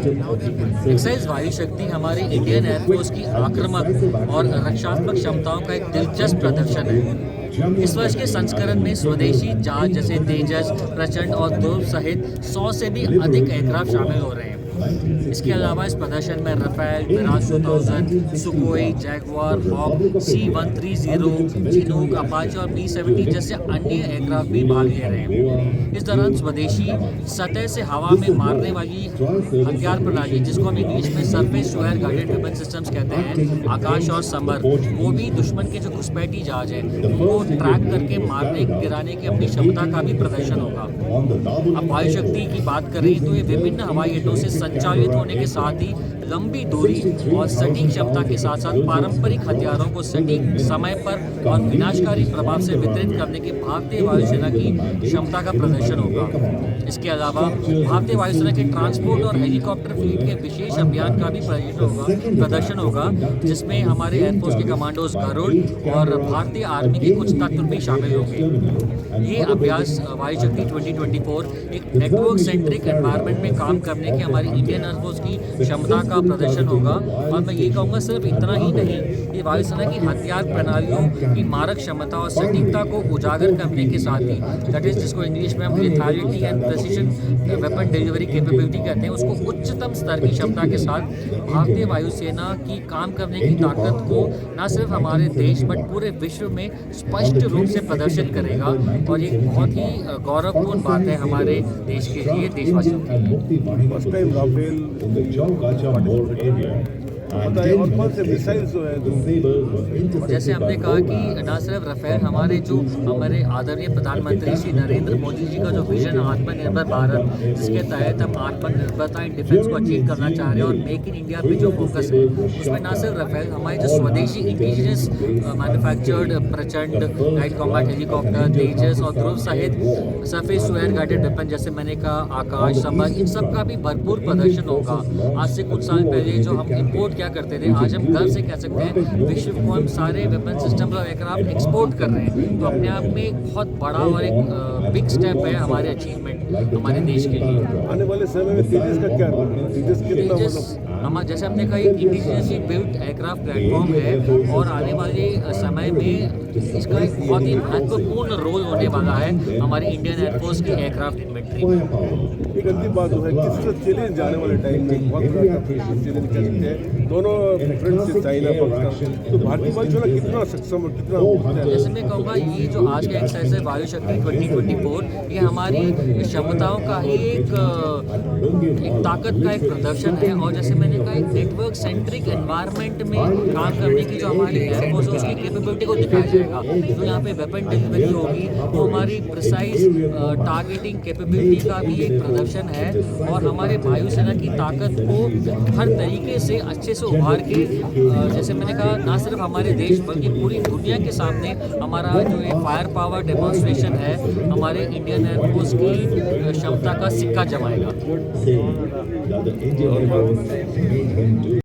Excise वायु शक्ति हमारी इंडियन एयरफोर्स की आक्रामक और रक्षात्मक क्षमताओं का एक दिलचस्प प्रदर्शन है। इस वर्ष के संस्करण में स्वदेशी जहाज जैसे तेजस, प्रचंड और ध्रुव सहित 100 से भी अधिक एयरक्राफ्ट शामिल हो रहे हैं। इसके अलावा इस प्रदर्शन में Rafale, Mirage 2000, Sukhoi, Jaguar, Hawk, C-130, Chinook, Apache और B-70 जैसे अन्य एयरक्राफ्ट भी भाग ले रहे हैं। इस दौरान स्वदेशी सतह से हवा में मारने वाली हथियार प्रणाली, जिसको हम इंग्लिश में surface to air guided weapon systems कहते हैं, आकाश और समर, वो भी दुश्मन के जो घुसपैठी जहाज है उनको ट्रैक करके मारने गिराने की अपनी क्षमता का भी प्रदर्शन होगा। अब वायु शक्ति की बात करें तो ये विभिन्न हवाई अड्डों से संचालित होने के साथ ही लंबी दूरी और सटीक क्षमता के साथ साथ पारंपरिक हथियारों को सटीक समय पर और विनाशकारी प्रभाव से वितरित करने के भारतीय वायुसेना की क्षमता का प्रदर्शन होगा। इसके अलावा भारतीय वायुसेना के ट्रांसपोर्ट और हेलीकॉप्टर फ्लीट के विशेष अभियान का भी प्रदर्शन होगा, जिसमें हमारे एयरफोर्स के कमांडोज गरुड़ और भारतीय आर्मी के कुछ तत्व भी शामिल होंगे। ये अभ्यास वायु शक्ति 2024 एक नेटवर्क सेंट्रिक एनवायरनमेंट में काम करने की हमारी इंडियन एयरफोर्स की क्षमता का प्रदर्शन होगा। और मैं ये कहूँगा सिर्फ इतना ही नहीं, ये वायुसेना की हथियार प्रणालियों की मारक क्षमता और सटीकता को उजागर करने के साथ ही, दैट इज जिसको इंग्लिश में हम lethality and precision weapon delivery capability कहते हैं, उसको उच्चतम स्तर की क्षमता के साथ भारतीय वायुसेना की काम करने की ताकत को न सिर्फ हमारे देश बट पूरे विश्व में स्पष्ट रूप से प्रदर्शित करेगा। और ये बहुत ही गौरवपूर्ण बात है हमारे देश के लिए, देशवासियों के लिए। और कौन से मिसाइल्स जो है जैसे हमने कहा कि न सिर्फ राफेल, हमारे आदरणीय प्रधानमंत्री श्री नरेंद्र मोदी जी का जो विजन आत्मनिर्भर भारत, जिसके तहत हम आत्मनिर्भरता इन डिफेंस को अचीव करना चाह रहे हैं और मेक इन इंडिया पे जो फोकस है, उसमें न सिर्फ राफेल, हमारे जो स्वदेशी indigenous manufactured Prachand night combat helicopter, Tejas और ध्रुव सहित surface to air guided weapon जैसे मैंने कहा आकाश, समर, इन सब का भी भरपूर प्रदर्शन होगा। आज से कुछ साल पहले जो हम इम्पोर्ट क्या करते थे, आज हम गर्व से कह सकते हैं विश्व को हम सारे वेपन सिस्टम और एयरक्राफ्ट एक्सपोर्ट कर रहे हैं। तो अपने आप में एक बहुत बड़ा और एक बिग स्टेप है हमारे अचीवमेंट हमारे देश के लिए। आने वाले समय में तेजस का क्या रोल है? तेजस कितना हम जैसे हमने कहा एक इंडिजिनियसली बिल्ट एयरक्राफ्ट प्लेटफॉर्म है और आने वाले समय में इसका एक बहुत ही महत्वपूर्ण रोल होने वाला है हमारी इंडियन एयरफोर्स की एयरक्राफ्ट इन्वेंट्री में। एक अंतिम बात जो है, किसी चैलेंज आने वाले टाइम में बहुत बड़ा चैलेंज कह सकते हैं दोनों फ्रेंड्स से, चाइना पाकिस्तान, तो भारतीय वायुसेना कितना सक्षम और कितना, जैसे मैं कहूँगा ये जो आज का एक्सरसाइज है वायु शक्ति 2024, ये हमारी क्षमताओं का ही एक ताकत का एक प्रदर्शन है। और जैसे मैंने कहा एक नेटवर्क सेंट्रिक एनवायरनमेंट में काम करने की जो हमारी एयरफोर्स है उसकी कैपेबिलिटी को दिखाया जाएगा। तो यहाँ पे वेपन डिलीवरी होगी, तो हमारी प्रिसाइज टारगेटिंग कैपेबिलिटी का भी एक प्रदर्शन है और हमारे वायुसेना की ताकत को हर तरीके से अच्छे से उभार के, जैसे मैंने कहा ना सिर्फ हमारे देश बल्कि पूरी दुनिया के सामने हमारा जो एक फायर पावर डेमोन्स्ट्रेशन है हमारे इंडियन एयरफोर्स की क्षमता का सिक्का जमाएगा।